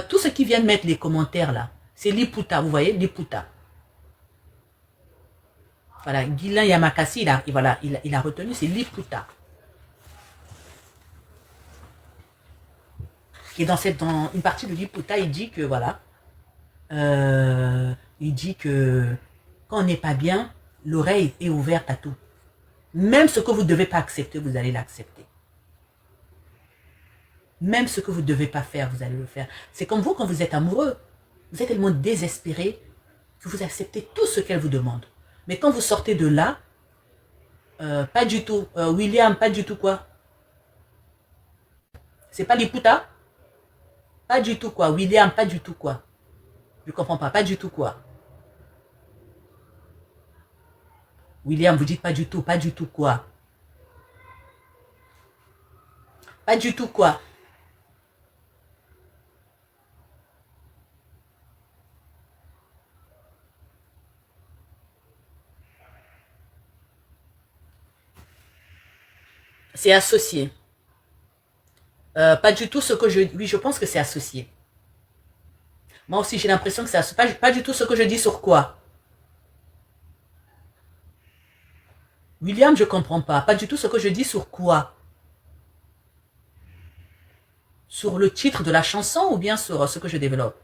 Tous ceux qui viennent mettre les commentaires là, c'est Liputa, vous voyez, Liputa. Voilà, Guilain Yamakasi, il a retenu, c'est Liputa. Et dans une partie de Liputa, il dit que, voilà, il dit que quand on n'est pas bien, l'oreille est ouverte à tout. Même ce que vous ne devez pas accepter, vous allez l'accepter. Même ce que vous ne devez pas faire, vous allez le faire. C'est comme vous quand vous êtes amoureux. Vous êtes tellement désespéré que vous acceptez tout ce qu'elle vous demande. Mais quand vous sortez de là, pas du tout. William, pas du tout quoi? C'est pas Liputa? Pas du tout quoi? William, pas du tout quoi? Je comprends pas du tout quoi? William, vous dites pas du tout quoi? Pas du tout quoi? C'est associé. Pas du tout ce que je... Oui, je pense que c'est associé. Moi aussi, j'ai l'impression que c'est associé. Pas du tout ce que je dis sur quoi? William, je comprends pas. Pas du tout ce que je dis sur quoi? Sur le titre de la chanson ou bien sur ce que je développe?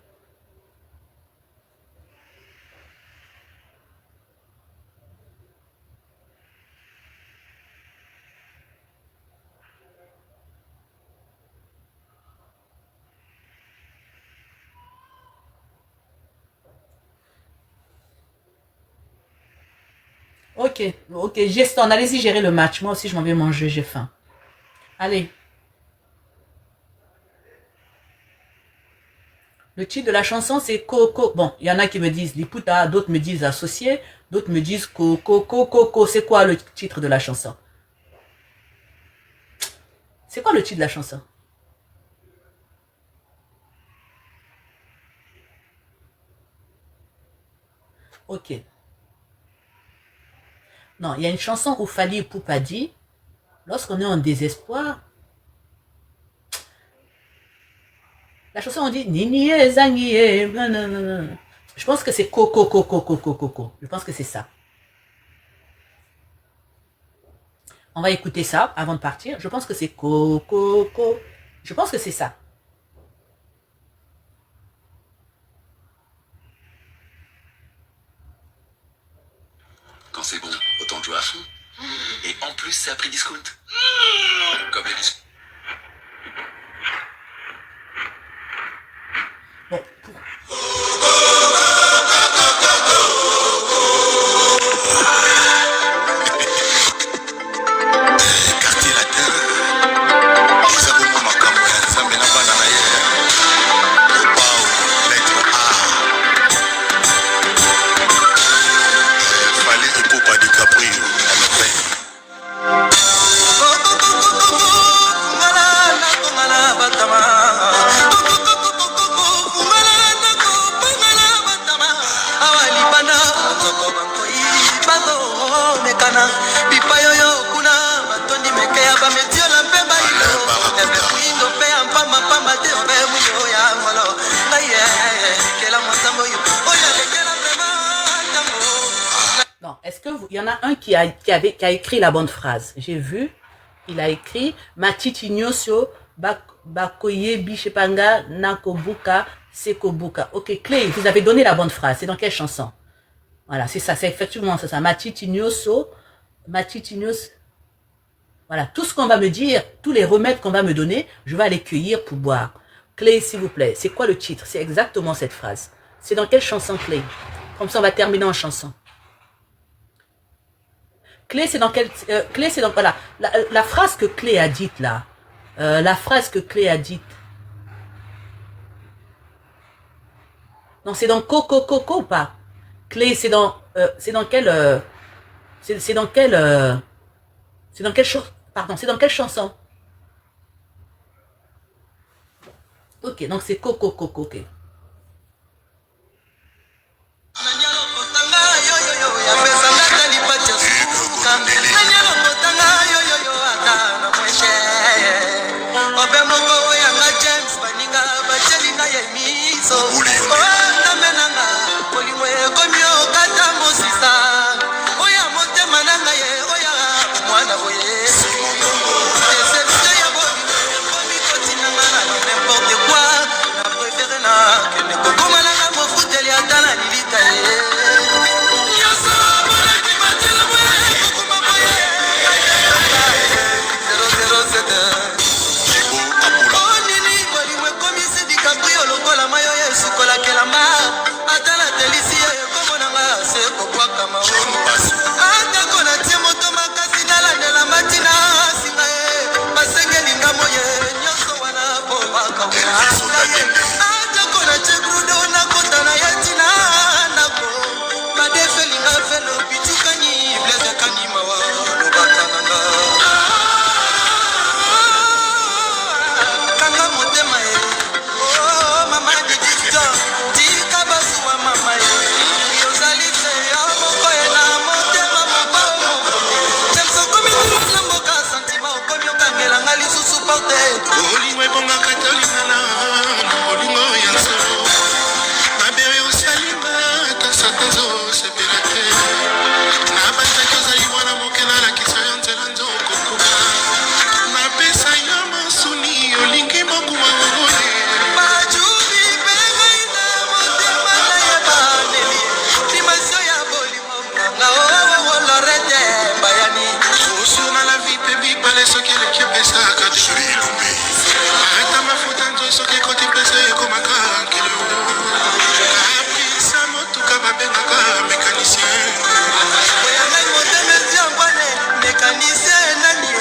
Ok, ok, Geston, allez-y gérer le match. Moi aussi, je m'en vais manger, j'ai faim. Allez. Le titre de la chanson, c'est Coco. Bon, il y en a qui me disent Liputa, d'autres me disent associé, d'autres me disent Coco, Coco. C'est quoi le titre de la chanson? C'est quoi le titre de la chanson? Ok. Non, il y a une chanson où Fally Ipupa dit, lorsqu'on est en désespoir, la chanson on dit Niniye Zangiye. Je pense que c'est Coco, Coco, Coco, Coco. Je pense que c'est ça. On va écouter ça avant de partir. Je pense que c'est Coco, Coco. Je pense que c'est ça. Quand c'est bon, autant jouer à fond. Et en plus, c'est à prix discount. Comme les discounts. Bon. Quartier latin. Nous avons ma caméra, ça mène à Fallait Ipupa DiCaprio. Non, est-ce que il y en a un qui a écrit la bonne phrase? J'ai vu, il a écrit Matitignosio Bakoye Bishepanga Nakobuka Sekobuka. Ok, Clé, vous avez donné la bonne phrase. C'est dans quelle chanson? Voilà, c'est ça, c'est effectivement ça. Matitignoso. Voilà, tout ce qu'on va me dire, tous les remèdes qu'on va me donner, je vais aller cueillir pour boire. Clé, s'il vous plaît, c'est quoi le titre? C'est exactement cette phrase. C'est dans quelle chanson, Clé? Comme ça, on va terminer en chanson. Clé, c'est dans quelle... Clé, c'est dans... Voilà, la phrase que Clé a dite, là. La phrase que Clé a dite. Non, c'est dans Coco Coco ou pas? Clé, c'est dans... c'est dans quelle... c'est dans quelle... c'est dans quelle chose... Pardon, c'est dans quelle chanson? Ok, donc c'est Coco Coco, ok. nyonso ondamenanga bolingo ekomi okata mosisa oya motema na ngai oya mwana boye deception ya bolingo ekomi kotinanga na n'importe quoi na préféré na kende kokoma nanga mofuteli ata na lilita ye nyonso bolaki matela boye kokoma boye 007 lokola mayo yesukola kelamba ata na delisi oyo komonanga se kokwaka maono atako na tie moto makasi nalandela matina singa ye basengelinga moye nyonso wana po bakauka atako na tie grudo nakota na ye tina nako badefelinga felo bitukani blese kanyimawa lobakananga kanga motema ye mama didito tika basuwa mama yozali te ya moko ena motema mobao temsokomi na mboka santima okomi okangelanga lisusu porte olingo ebongaka tolingana olingo ya nsolo mabere osalinga ata satanzo sepela te na banzaki ozali wana moke nalakisa yo nzela nzokokoka napesa yo mosuni olingi mokuwa ogoye soki eleki epesaka ata mafuta nzoi soki ekoti mpesa ekomaka kilo apisa motuka babengaka mécanicien oyangai motema etiangwane mécanicien nani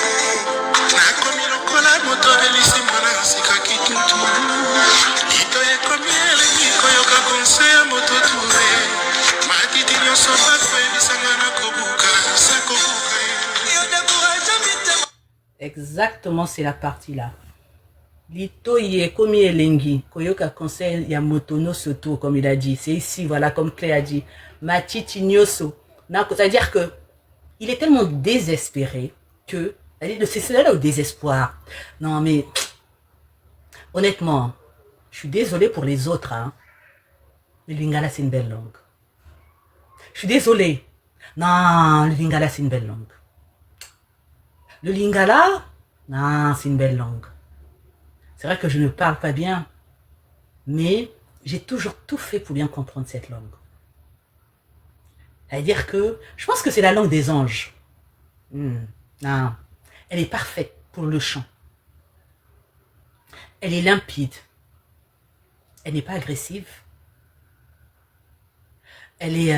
nakomi lokola moto abelisi mwana sika kitutu lito ekomi elengi koyoka konse ya moto ture matiti nyonso bakoyebisanga na kobuka sakobuka yo dekouraja mitema. Exactement, c'est la partie là. Lito ye komi elengi koyoka conseil ya motono soto comme il a dit. C'est ici, voilà, comme Claire a dit. Matiti nyoso. C'est-à-dire que il est tellement désespéré que c'est là le désespoir. Non mais honnêtement, je suis désolée pour les autres. Hein. Le lingala c'est une belle langue. Je suis désolée. Non, le lingala c'est une belle langue. Le lingala, non, c'est une belle langue. C'est vrai que je ne parle pas bien, mais j'ai toujours tout fait pour bien comprendre cette langue. C'est-à-dire que, je pense que c'est la langue des anges. Non, elle est parfaite pour le chant. Elle est limpide. Elle n'est pas agressive. Elle est...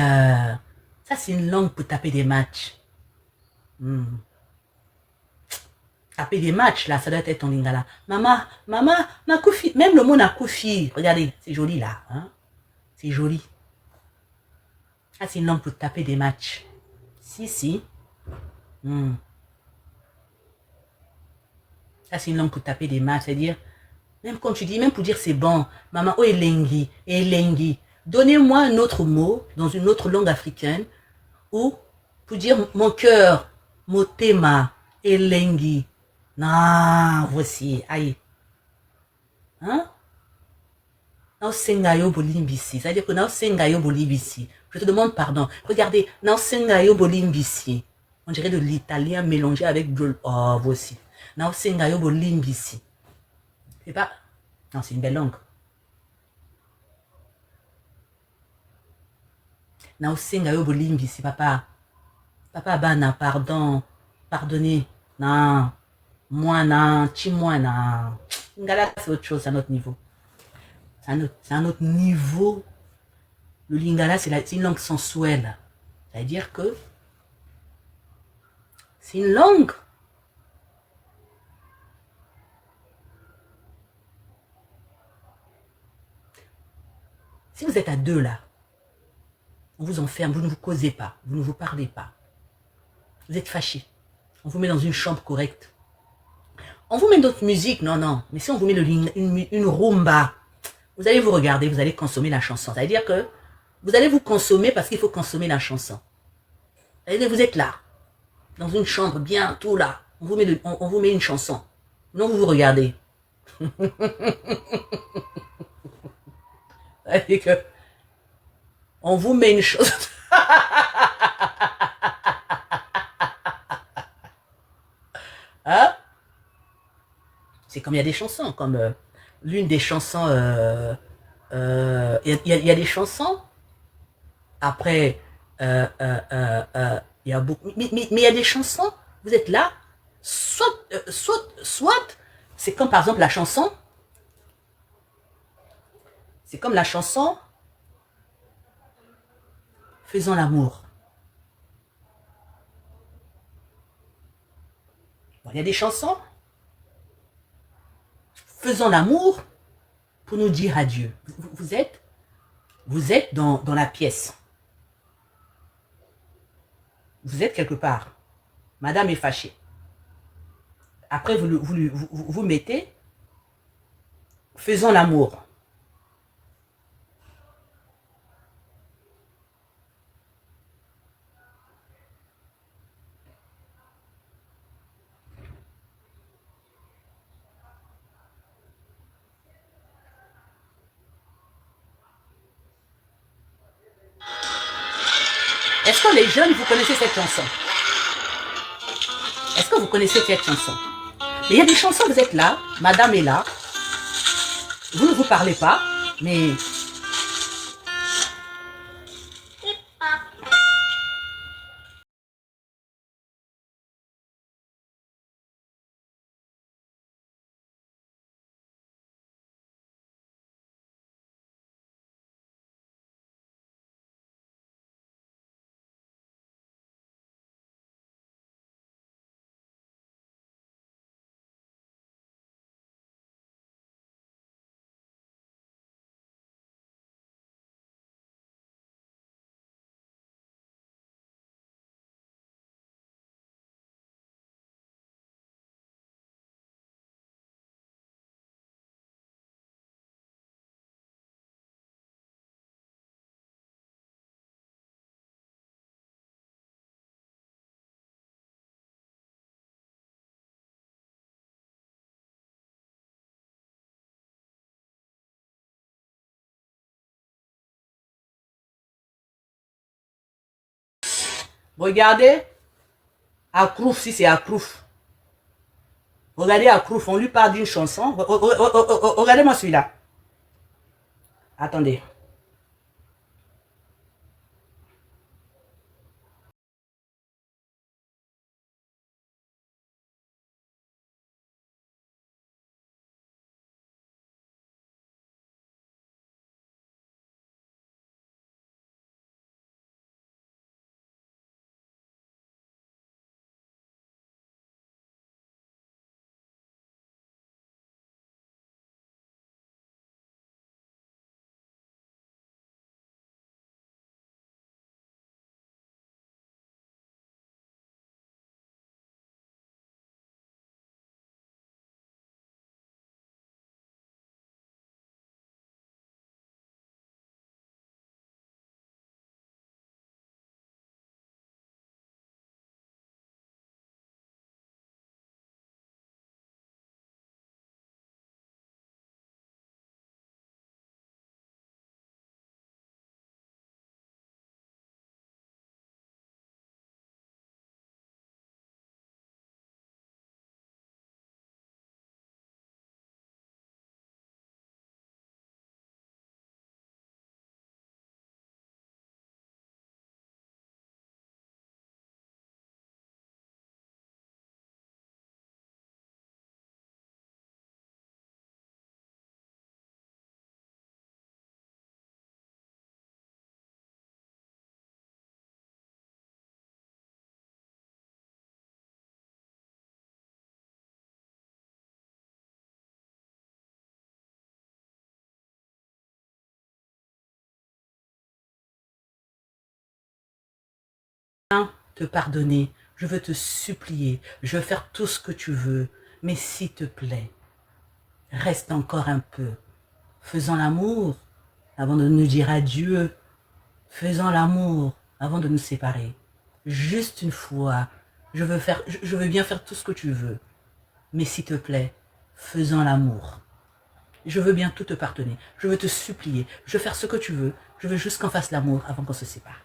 Ça, c'est une langue pour taper des matchs. Taper des matchs, là, ça doit être ton lingala. Maman, Nakoufi, même le mot Nakoufi, regardez, c'est joli là. Hein? C'est joli. Ah, c'est une langue pour taper des matchs. Si. Ça, c'est une langue pour taper des matchs, c'est-à-dire, même quand tu dis, même pour dire c'est bon, maman, oh, elengi. Donnez-moi un autre mot dans une autre langue africaine, ou pour dire mon cœur, motema, elengi. Non, voici, aïe. Hein? C'est-à-dire que je te demande pardon. Regardez, on dirait de l'italien mélangé avec de... Oh, voici. C'est pas... Non, c'est une belle langue. Papa. Papa, bana, pardon. Pardonnez. Non. Moi, non. Chimois, non. Lingala, c'est autre chose, c'est un autre niveau. C'est un autre niveau. Le lingala, c'est une langue sensuelle. C'est-à-dire que c'est une langue. Si vous êtes à deux là, on vous enferme, vous ne vous causez pas, vous ne vous parlez pas. Vous êtes fâchés. On vous met dans une chambre correcte. On vous met d'autres musiques, non. Mais si on vous met une rumba, vous allez vous regarder, vous allez consommer la chanson. C'est-à-dire que vous allez vous consommer parce qu'il faut consommer la chanson. C'est-à-dire que vous êtes là, dans une chambre, bien, tout là. On vous met une chanson. Non, vous vous regardez. C'est-à-dire que on vous met une chose. Hein? C'est comme il y a des chansons, comme l'une des chansons, il y a des chansons, après, il y a beaucoup, mais il y a des chansons, vous êtes là, soit, c'est comme par exemple la chanson, c'est comme la chanson, faisons l'amour. Bon, il y a des chansons, faisons l'amour pour nous dire adieu. Vous êtes dans la pièce. Vous êtes quelque part. Madame est fâchée. Après, vous mettez, faisons l'amour. Est-ce que les jeunes, vous connaissez cette chanson? Est-ce que vous connaissez cette chanson? Mais il y a des chansons, vous êtes là, madame est là, vous ne vous parlez pas, mais... Regardez, Akrouf, si c'est Akrouf. Regardez Akrouf, on lui parle d'une chanson. Regardez-moi celui-là. Attendez. Te pardonner, je veux te supplier, je veux faire tout ce que tu veux, mais s'il te plaît, reste encore un peu. Faisons l'amour avant de nous dire adieu. Faisons l'amour avant de nous séparer. Juste une fois, je veux bien faire tout ce que tu veux, mais s'il te plaît, faisons l'amour. Je veux bien tout te pardonner. Je veux te supplier. Je veux faire ce que tu veux. Je veux juste qu'on fasse l'amour avant qu'on se sépare.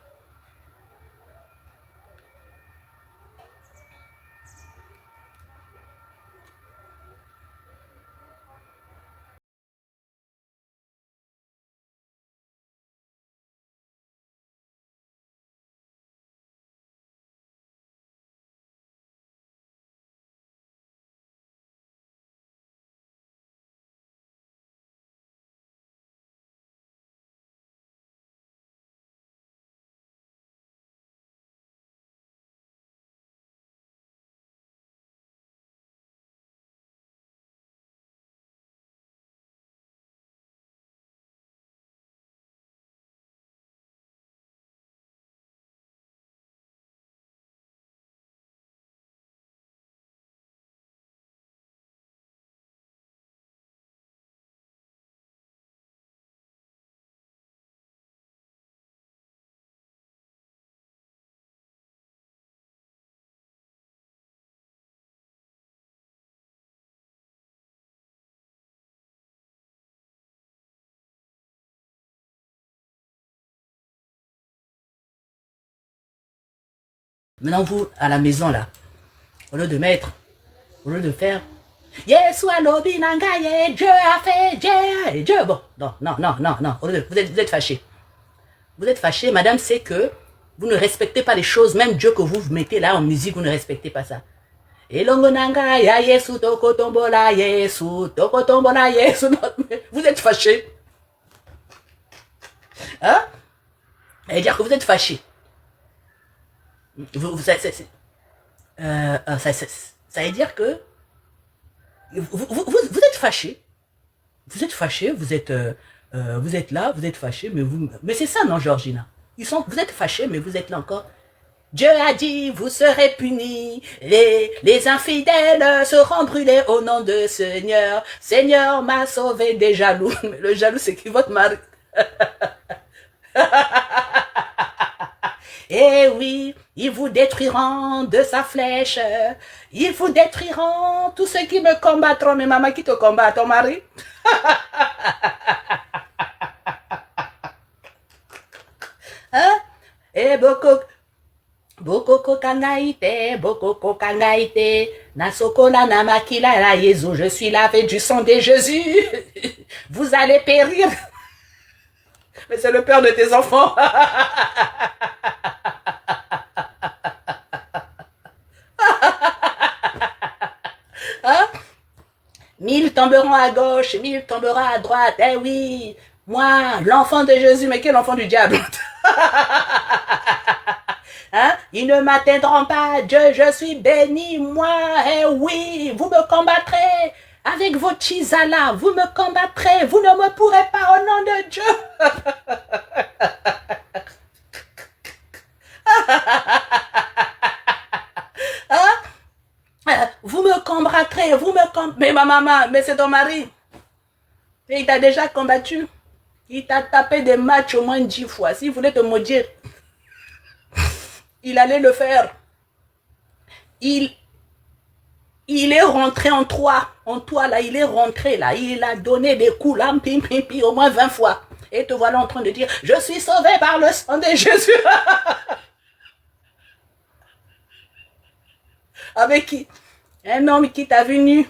Maintenant, vous, à la maison, là, au lieu de mettre, au lieu de faire Yesu alobi nangaye, Dieu a fait, Dieu. Bon, non. Vous êtes fâché. Vous êtes fâché, madame sait que vous ne respectez pas les choses, même Dieu que vous mettez là en musique, vous ne respectez pas ça. Elongo nanga ya Yesu toko tombola Yesu. Vous êtes fâché. Hein? Et dire que vous êtes fâché. Ça veut dire que vous êtes fâché. Vous êtes fâché, vous êtes là, vous êtes fâché, mais c'est ça, non, Georgina? Vous êtes fâché, mais vous êtes là encore. Dieu a dit, vous serez punis, les infidèles seront brûlés au nom de Seigneur. Seigneur m'a sauvé des jaloux. Mais le jaloux, c'est qui votre mari? Eh oui, ils vous détruiront de sa flèche. Ils vous détruiront tous ceux qui me combattront. Mais maman, qui te combat, ton mari? Hein? Eh, Boko kangaite, nasokola namakila la Jésus, je suis lavé du sang de Jésus. Vous allez périr. Mais c'est le père de tes enfants. Hein? 1000 tomberont à gauche, 1000 tomberont à droite. Eh oui, moi, l'enfant de Jésus, mais quel enfant du diable? Hein? Ils ne m'atteindront pas, Dieu, je suis béni, moi, eh oui, vous me combattrez avec vos chisalas, vous me combattrez, vous ne me pourrez pas au nom de Dieu. Hein? Vous me combattrez, mais ma maman, mais c'est ton mari. Et il t'a déjà combattu. Il t'a tapé des matchs au moins 10 fois. S'il voulait te maudire, il allait le faire. Il est rentré en toi là, il est rentré là, il a donné des coups là, au moins 20 fois. Et te voilà en train de dire, je suis sauvé par le sang de Jésus. Avec qui? Un homme qui t'a vu nu,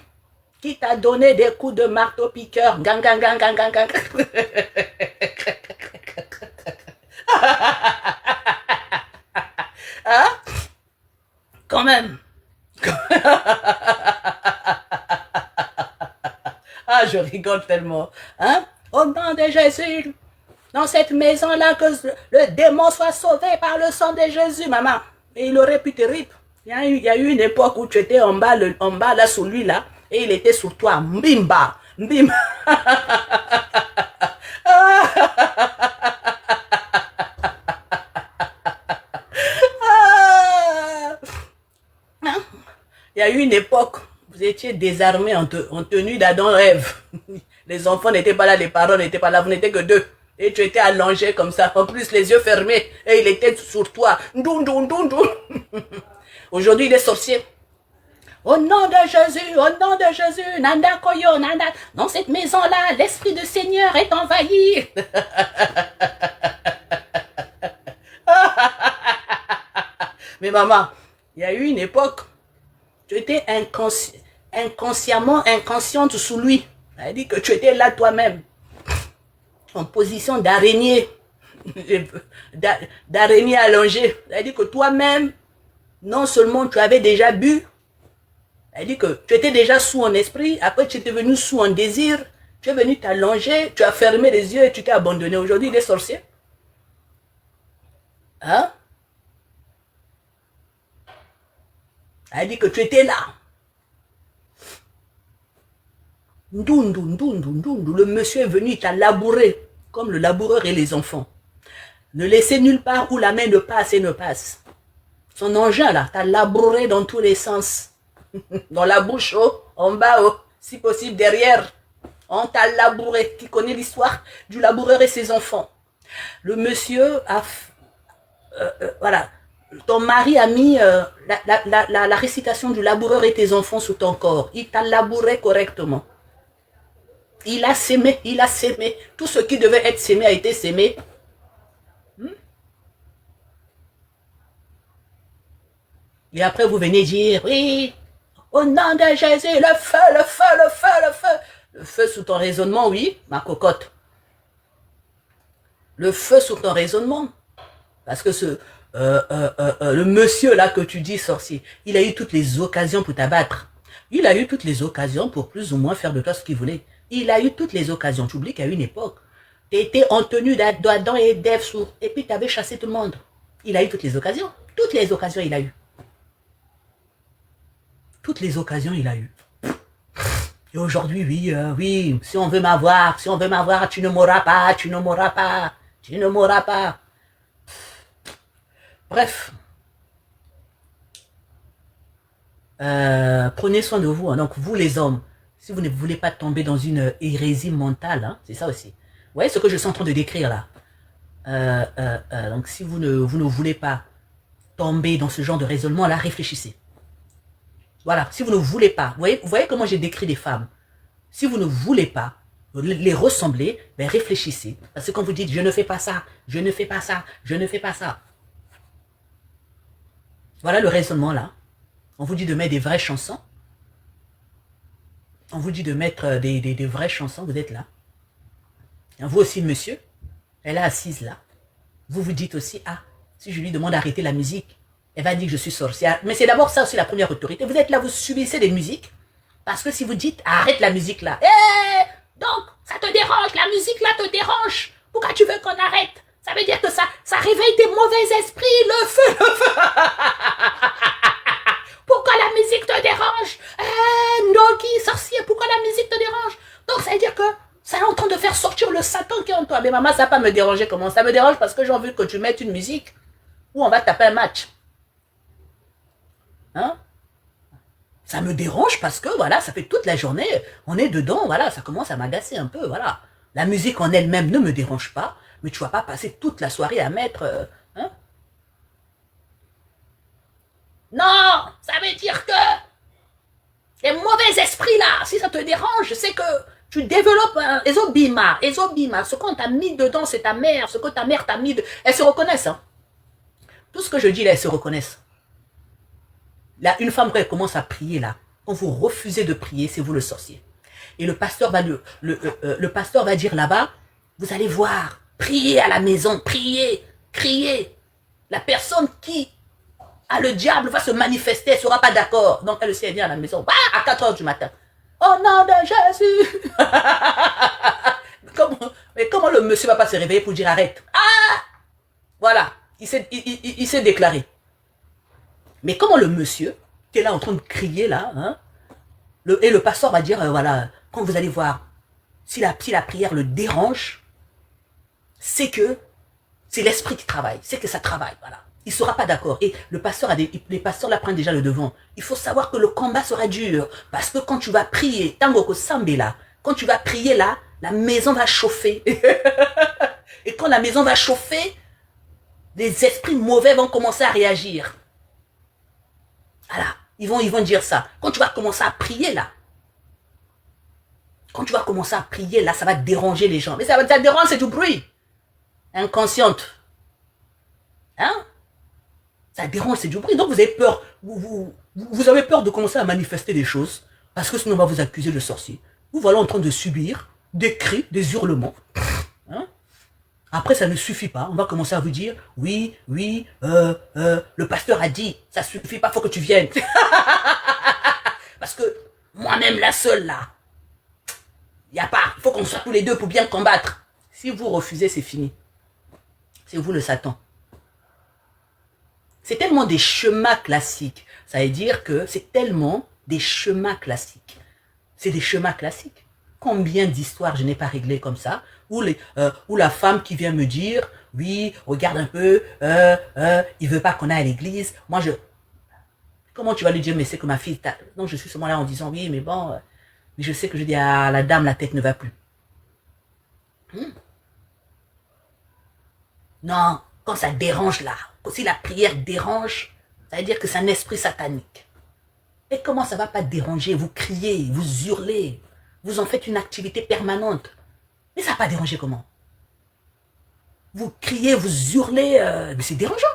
qui t'a donné des coups de marteau piqueur. Gang. Hein? Quand même. Ah, je rigole tellement. Hein? Au nom de Jésus, dans cette maison-là, que le démon soit sauvé par le sang de Jésus, maman. Et il aurait pu te rire. Il y a eu une époque où tu étais en bas là, sous lui, là, et il était sur toi. Mbimba. Mbim. Il y a eu une époque, vous étiez désarmés en tenue d'Adam et Ève. Les enfants n'étaient pas là, les parents n'étaient pas là, vous n'étiez que deux. Et tu étais allongé comme ça, en plus les yeux fermés, et il était sur toi. Aujourd'hui, il est sorcier. Au nom de Jésus, au nom de Jésus, Nanda Koyo, Nanda. Dans cette maison-là, l'Esprit du Seigneur est envahi. Mais maman, il y a eu une époque, tu étais inconsciente sous lui. Elle dit que tu étais là toi-même, en position d'araignée, d'araignée allongée. Elle dit que toi-même, non seulement tu avais déjà bu, elle dit que tu étais déjà sous en esprit, après tu étais venu sous en désir, tu es venu t'allonger, tu as fermé les yeux et tu t'es abandonné. Aujourd'hui, il est sorcier. Hein? Elle dit que tu étais là. Ndundu, ndundu, ndundu. Le monsieur est venu, il t'a labouré, comme le laboureur et les enfants. Ne laissez nulle part où la main ne passe et ne passe. Son engin là, t'a labouré dans tous les sens. Dans la bouche haut, en bas haut, si possible derrière. On t'a labouré. Qui connaît l'histoire du laboureur et ses enfants. Le monsieur a... voilà. Ton mari a mis la récitation du laboureur et tes enfants sous ton corps. Il t'a labouré correctement. Il a sémé, il a sémé. Tout ce qui devait être sémé a été sémé. Et après vous venez dire, oui, au nom de Jésus, le feu, le feu, le feu, le feu. Le feu sous ton raisonnement, oui, ma cocotte. Le feu sous ton raisonnement. Parce que le monsieur là que tu dis sorcier, il a eu toutes les occasions pour t'abattre. Il a eu toutes les occasions pour plus ou moins faire de toi ce qu'il voulait. Il a eu toutes les occasions. Tu oublies qu'à une époque, tu étais en tenue d'Adam et d'Ève et puis tu avais chassé tout le monde. Il a eu toutes les occasions. Toutes les occasions, il a eu. Toutes les occasions, il a eu. Et aujourd'hui, oui, oui, si on veut m'avoir, tu ne mourras pas, tu ne mourras pas, tu ne mourras pas. Bref. Prenez soin de vous. Hein. Donc, vous les hommes, si vous ne voulez pas tomber dans une hérésie mentale, hein, c'est ça aussi. Vous voyez ce que je suis en train de décrire là. Donc, si vous ne voulez pas tomber dans ce genre de raisonnement-là, réfléchissez. Voilà, si vous ne voulez pas, vous voyez comment j'ai décrit les femmes. Si vous ne voulez pas les ressembler, ben réfléchissez. Parce que quand vous dites, je ne fais pas ça, je ne fais pas ça, je ne fais pas ça. Voilà le raisonnement là. On vous dit de mettre des vraies chansons. On vous dit de mettre des vraies chansons, vous êtes là. Et vous aussi, monsieur, elle est assise là. Vous vous dites aussi, ah, si je lui demande d'arrêter la musique, elle va dire que je suis sorcière. Mais c'est d'abord ça aussi la première autorité. Vous êtes là, vous subissez des musiques. Parce que si vous dites, arrête la musique là. Donc, ça te dérange, la musique là te dérange. Pourquoi tu veux qu'on arrête? Ça veut dire que ça réveille tes mauvais esprits, le feu, le feu. Pourquoi la musique te dérange? Nogi, sorcier, pourquoi la musique te dérange? Donc, ça veut dire que ça est en train de faire sortir le Satan qui est en toi. Mais maman, ça va pas me déranger. Comment? Ça me dérange parce que j'ai envie que tu mettes une musique où on va taper un match. Hein? Ça me dérange parce que, voilà, ça fait toute la journée, on est dedans, voilà, ça commence à m'agacer un peu, voilà. La musique en elle-même ne me dérange pas, mais tu vas pas passer toute la soirée à mettre... hein? Non, ça veut dire que les mauvais esprits là, si ça te dérange, c'est que tu développes un Ezobima, ce qu'on t'a mis dedans, c'est ta mère, ce que ta mère t'a mis dedans, elles se reconnaissent, hein. Tout ce que je dis là, elles se reconnaissent. Là, une femme, quand elle commence à prier, là, quand vous refusez de prier, c'est vous le sorcier. Et le pasteur va, le pasteur va dire là-bas, vous allez voir, priez à la maison, priez, criez. La personne qui a le diable va se manifester, elle ne sera pas d'accord. Donc, elle aussi, elle vient à la maison, à 4 heures du matin. Au nom de Jésus. Mais comment le monsieur ne va pas se réveiller pour dire arrête? Ah! Voilà, il s'est déclaré. Mais comment le monsieur, qui est là en train de crier là, hein, et le pasteur va dire, voilà, quand vous allez voir, si la prière le dérange, c'est que c'est l'esprit qui travaille, c'est que ça travaille, voilà. Il ne sera pas d'accord. Et le pasteur les pasteurs là prennent déjà le devant. Il faut savoir que le combat sera dur, parce que quand tu vas prier, Tangoko Sambe là, quand tu vas prier là, la maison va chauffer. Et quand la maison va chauffer, les esprits mauvais vont commencer à réagir. Voilà. Ils vont dire ça. Quand tu vas commencer à prier là, ça va déranger les gens. Mais ça dérange, c'est du bruit. Inconsciente. Hein? Ça dérange, c'est du bruit. Donc vous avez peur. Vous avez peur de commencer à manifester des choses. Parce que sinon on va vous accuser de sorcier. Vous voilà en train de subir des cris, des hurlements. Hein? Après, ça ne suffit pas. On va commencer à vous dire, oui, le pasteur a dit, ça suffit pas, faut que tu viennes. Parce que moi-même, la seule là, il n'y a pas, il faut qu'on soit tous les deux pour bien combattre. Si vous refusez, c'est fini. C'est vous le Satan. C'est tellement des chemins classiques. Ça veut dire que c'est tellement des chemins classiques. C'est des chemins classiques. Combien d'histoires je n'ai pas réglées comme ça, où la femme qui vient me dire, oui, regarde un peu, il veut pas qu'on aille à l'église. Moi, comment tu vas lui dire, mais c'est que ma fille, donc je suis seulement là en disant, oui, mais bon, mais je sais que je dis à la dame, la tête ne va plus. Non, quand ça dérange là, si la prière dérange, ça veut dire que c'est un esprit satanique. Et comment ça va pas déranger? Vous criez, vous hurlez, vous en faites une activité permanente. Mais ça va pas déranger comment? Vous criez, vous hurlez, mais c'est dérangeant.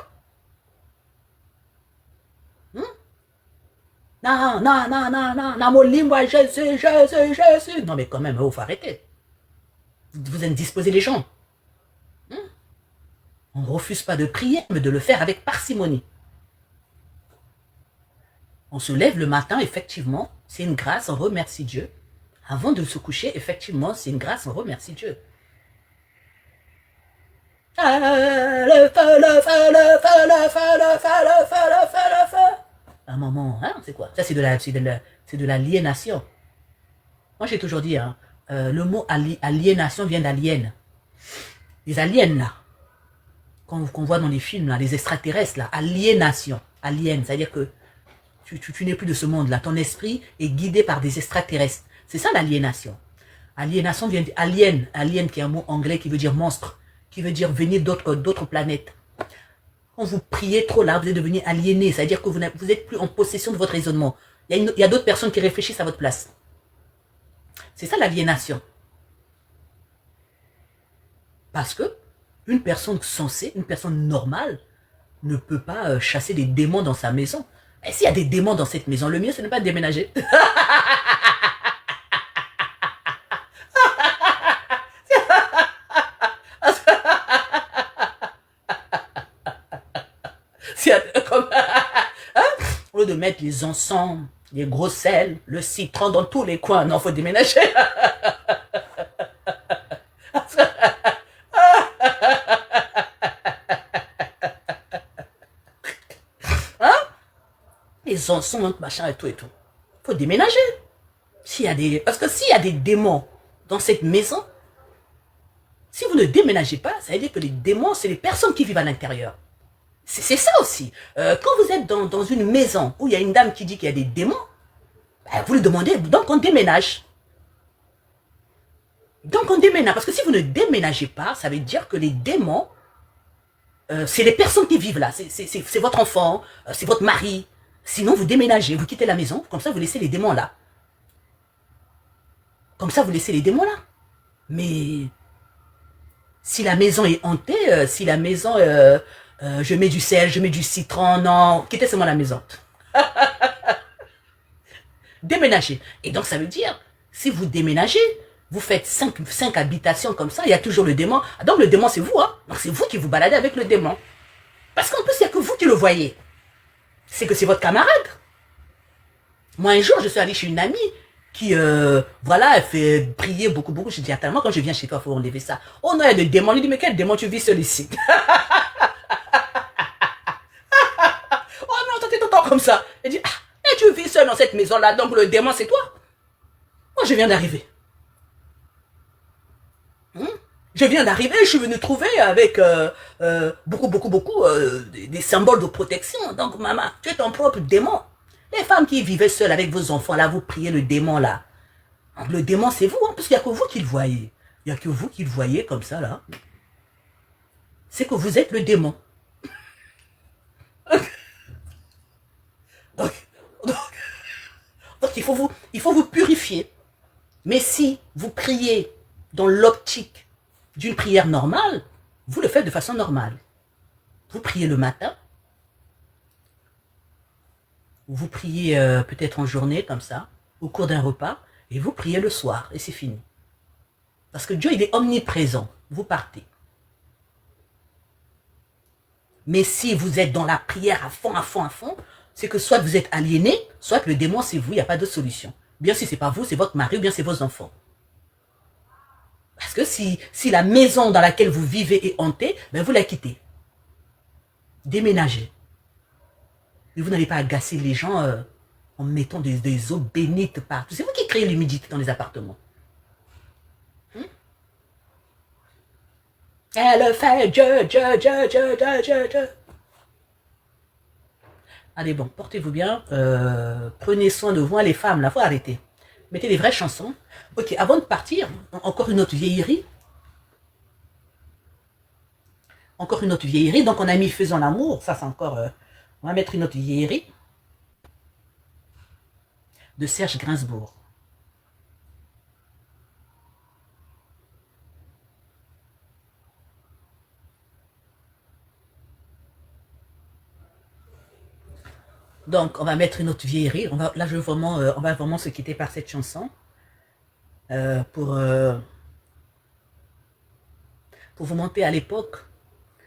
Non, mon limba, Jésus. Non, mais quand même, il faut arrêter. Vous indisposez les gens. On ne refuse pas de prier, mais de le faire avec parcimonie. On se lève le matin, effectivement, c'est une grâce, on remercie Dieu. Avant de se coucher, effectivement, c'est une grâce, on remercie Dieu. Le feu. Un moment, hein, c'est quoi? Ça, c'est de l'aliénation. Moi, j'ai toujours dit, hein, le mot aliénation vient d'alien. Les aliens, là, qu'on voit dans les films, là, les extraterrestres, là, aliénation. Alien, c'est-à-dire que tu n'es plus de ce monde-là. Ton esprit est guidé par des extraterrestres. C'est ça l'aliénation. Aliénation vient d'alien. Alien qui est un mot anglais qui veut dire monstre, qui veut dire venir d'autres planètes. Quand vous priez trop là, vous êtes devenu aliéné. C'est-à-dire que vous n'êtes plus en possession de votre raisonnement. Il y a d'autres personnes qui réfléchissent à votre place. C'est ça l'aliénation. Parce que une personne sensée, une personne normale, ne peut pas chasser des démons dans sa maison. Et s'il y a des démons dans cette maison, le mieux, ce n'est pas de déménager. Au lieu de mettre les encens, les gros sels, le citron dans tous les coins, non, il faut déménager. Les encens, machin et tout. Il faut déménager. Parce que s'il y a des démons dans cette maison, si vous ne déménagez pas, ça veut dire que les démons, c'est les personnes qui vivent à l'intérieur. C'est ça aussi. Quand vous êtes dans une maison où il y a une dame qui dit qu'il y a des démons, ben vous lui demandez, donc on déménage. Donc on déménage. Parce que si vous ne déménagez pas, ça veut dire que les démons, c'est les personnes qui vivent là. C'est votre enfant, c'est votre mari. Sinon, vous déménagez, vous quittez la maison, comme ça vous laissez les démons là. Comme ça vous laissez les démons là. Mais si la maison est hantée, si la maison, je mets du sel, je mets du citron, non, quittez seulement la maison. Déménagez. Et donc ça veut dire, si vous déménagez, vous faites 5 habitations comme ça, il y a toujours le démon. Donc le démon c'est vous, hein. Donc c'est vous qui vous baladez avec le démon. Parce qu'en plus, il n'y a que vous qui le voyez. C'est que c'est votre camarade. Moi, un jour, je suis allée chez une amie qui, voilà, elle fait prier beaucoup. Je dis, attends, moi, quand je viens chez toi, il faut enlever ça. Oh non, il y a des démons. Il dit, mais quel démon tu vis seul ici? Oh non, toi, t'es tout le temps comme ça. Elle dit, et tu vis seul dans cette maison-là, donc le démon, c'est toi? Moi, je viens d'arriver. Je viens d'arriver, je suis venu trouver avec beaucoup des symboles de protection. Donc, maman, tu es ton propre démon. Les femmes qui vivaient seules avec vos enfants, là, vous priez le démon, là. Donc, le démon, c'est vous, hein, parce qu'il n'y a que vous qui le voyez. Il n'y a que vous qui le voyez comme ça, là. C'est que vous êtes le démon. Donc il faut vous purifier. Mais si vous priez dans l'optique d'une prière normale, vous le faites de façon normale. Vous priez le matin, vous priez peut-être en journée comme ça, au cours d'un repas, et vous priez le soir, et c'est fini. Parce que Dieu, il est omniprésent. Vous partez. Mais si vous êtes dans la prière à fond, c'est que soit vous êtes aliéné, soit le démon c'est vous, il n'y a pas d'autre solution. Bien si ce n'est pas vous, c'est votre mari ou bien c'est vos enfants. Parce que si la maison dans laquelle vous vivez est hantée, ben vous la quittez. Déménagez. Et vous n'allez pas agacer les gens en mettant des eaux bénites partout. C'est vous qui créez l'humidité dans les appartements. Elle fait Dieu. Allez, bon, portez-vous bien. Prenez soin de vous, les femmes, là, faut arrêter. Mettez des vraies chansons. Ok, avant de partir, encore une autre vieillerie. Encore une autre vieillerie. Donc, on a mis Faisons l'amour. Ça, c'est encore... on va mettre une autre vieillerie. De Serge Gainsbourg. Donc, on va mettre une autre vieillerie. On va vraiment se quitter par cette chanson. Pour vous montrer à l'époque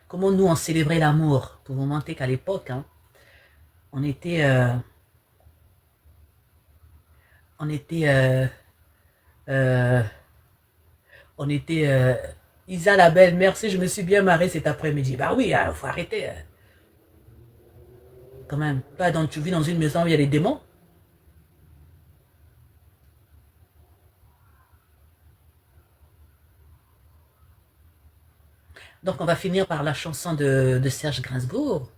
comment nous on célébrait l'amour. Pour vous montrer qu'à l'époque, hein, on était Isa la belle, merci, je me suis bien marrée cet après-midi. Bah oui, il faut arrêter. Quand même, pas donc tu vis dans une maison où il y a des démons. Donc on va finir par la chanson de Serge Gainsbourg.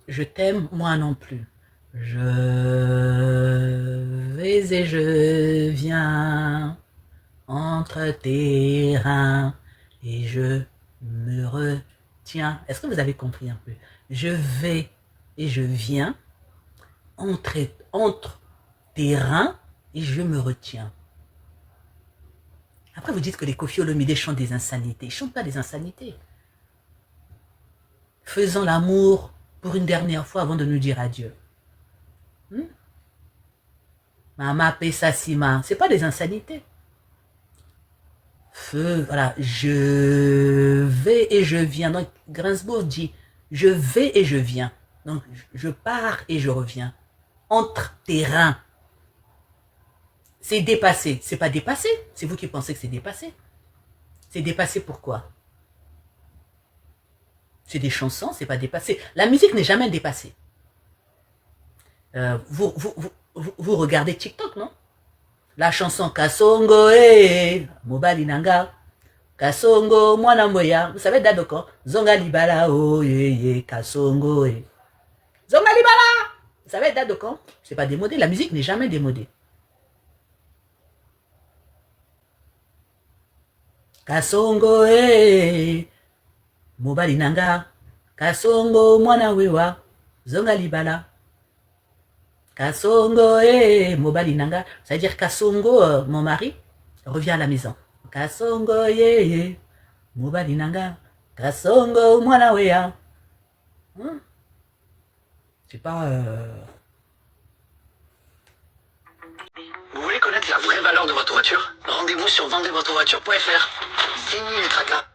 Je t'aime, moi non plus. Je vais et je viens entre tes reins et je me retiens. Est-ce que vous avez compris un peu? Je vais et je viens entre tes reins et je me retiens. Après, vous dites que les Koffi Olomide chantent des insanités. Ils ne chantent pas des insanités. Faisons l'amour pour une dernière fois avant de nous dire adieu. Mama Pessasima, ce n'est pas des insanités. Feu, voilà, je vais et je viens. Donc, Gainsbourg dit, je vais et je viens. Donc, je pars et je reviens. Entre tes reins. C'est dépassé. C'est pas dépassé. C'est vous qui pensez que c'est dépassé. C'est dépassé pourquoi? C'est des chansons, c'est pas dépassé. La musique n'est jamais dépassée. Vous regardez TikTok, non? La chanson Kasongo, Mobali Nanga, Kasongo, Mwana Moya. Vous savez date de quand? Zonga Libala, oh, Kasongo, Zonga Libala. Vous savez date de quand? C'est pas démodé. La musique n'est jamais démodée. Kasongo, Mobali Nanga, Kasongo, Mwana Wewa, Zonga Libala. Kasongo, Mobali Nanga. Ça veut dire Kasongo, mon mari, revient à la maison. Kasongo, Mobali Nanga, Kasongo, Mwana Wewa. C'est pas... Vous voulez connaître la vraie valeur de votre voiture? Rendez-vous sur vendezvotrevoiture.fr. Fini les tracas.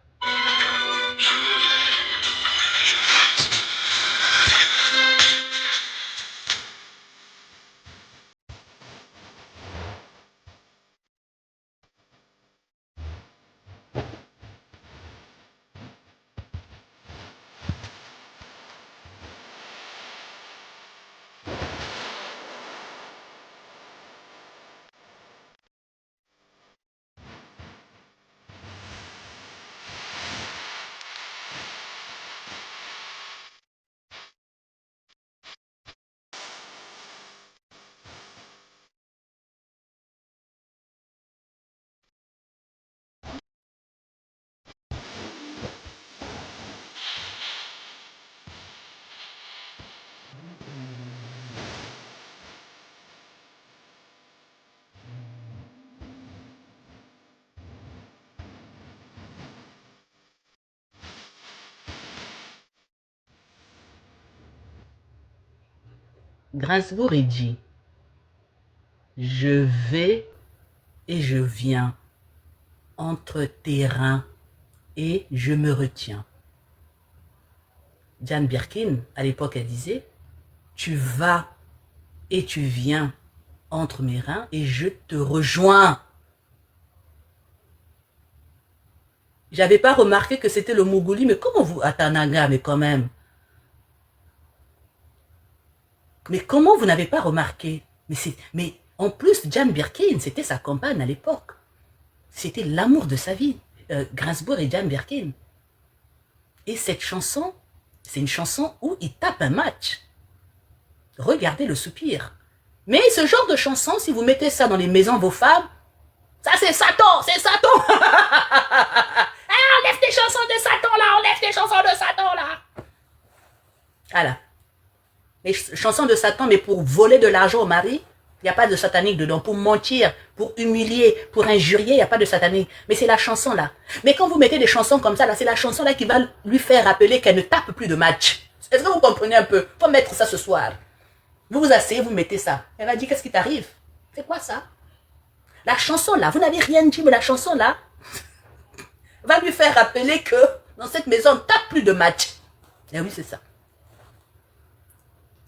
Gainsbourg, il dit, je vais et je viens entre tes reins et je me retiens. Jane Birkin, à l'époque, elle disait, tu vas et tu viens entre mes reins et je te rejoins. J'avais pas remarqué que c'était le Mougouli, mais comment vous, Atanaga, mais quand même. Mais comment vous n'avez pas remarqué? Mais en plus, Jane Birkin, c'était sa compagne à l'époque. C'était l'amour de sa vie, Gainsbourg et Jane Birkin. Et cette chanson, c'est une chanson où il tape un match. Regardez le soupir. Mais ce genre de chanson, si vous mettez ça dans les maisons de vos femmes, ça c'est Satan, c'est Satan. Enlève tes chansons de Satan là, enlève tes chansons de Satan là. Voilà. Les chansons de Satan, mais pour voler de l'argent au mari, il n'y a pas de satanique dedans. Pour mentir, pour humilier, pour injurier, il n'y a pas de satanique. Mais c'est la chanson là. Mais quand vous mettez des chansons comme ça, là, c'est la chanson là qui va lui faire rappeler qu'elle ne tape plus de match. Est-ce que vous comprenez un peu? Faut mettre ça ce soir. Vous vous asseyez, vous mettez ça. Elle va dire, qu'est-ce qui t'arrive? C'est quoi ça? La chanson là, vous n'avez rien dit, mais la chanson là va lui faire rappeler que dans cette maison, on ne tape plus de match. Et oui, c'est ça.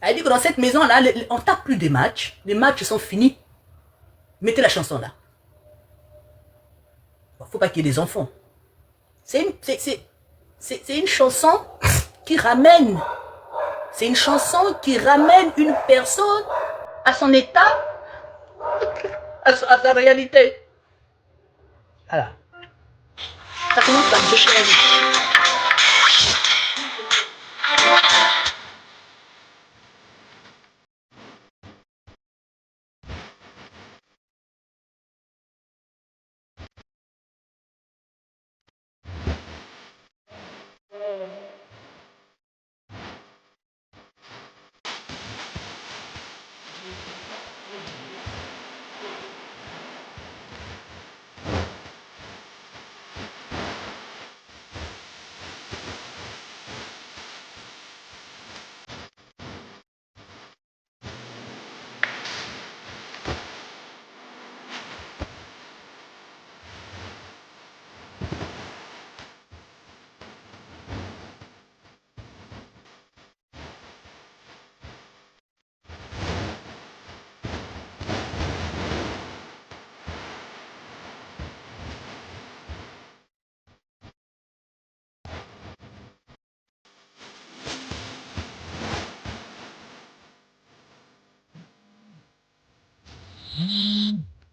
Elle dit que dans cette maison-là, on ne tape plus des matchs. Les matchs sont finis. Mettez la chanson là. Il ne faut pas qu'il y ait des enfants. C'est une chanson qui ramène. C'est une chanson qui ramène une personne à son état, à sa réalité. Voilà. Ça commence par deux choses.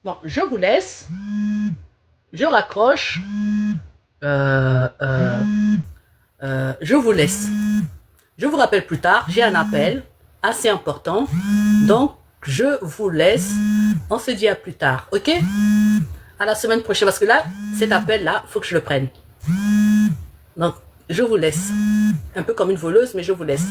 Bon, je vous laisse. Je raccroche. Je vous laisse. Je vous rappelle plus tard, j'ai un appel assez important. Donc, je vous laisse. On se dit à plus tard, ok? À la semaine prochaine, parce que là, cet appel-là, il faut que je le prenne. Donc, je vous laisse. Un peu comme une voleuse, mais je vous laisse.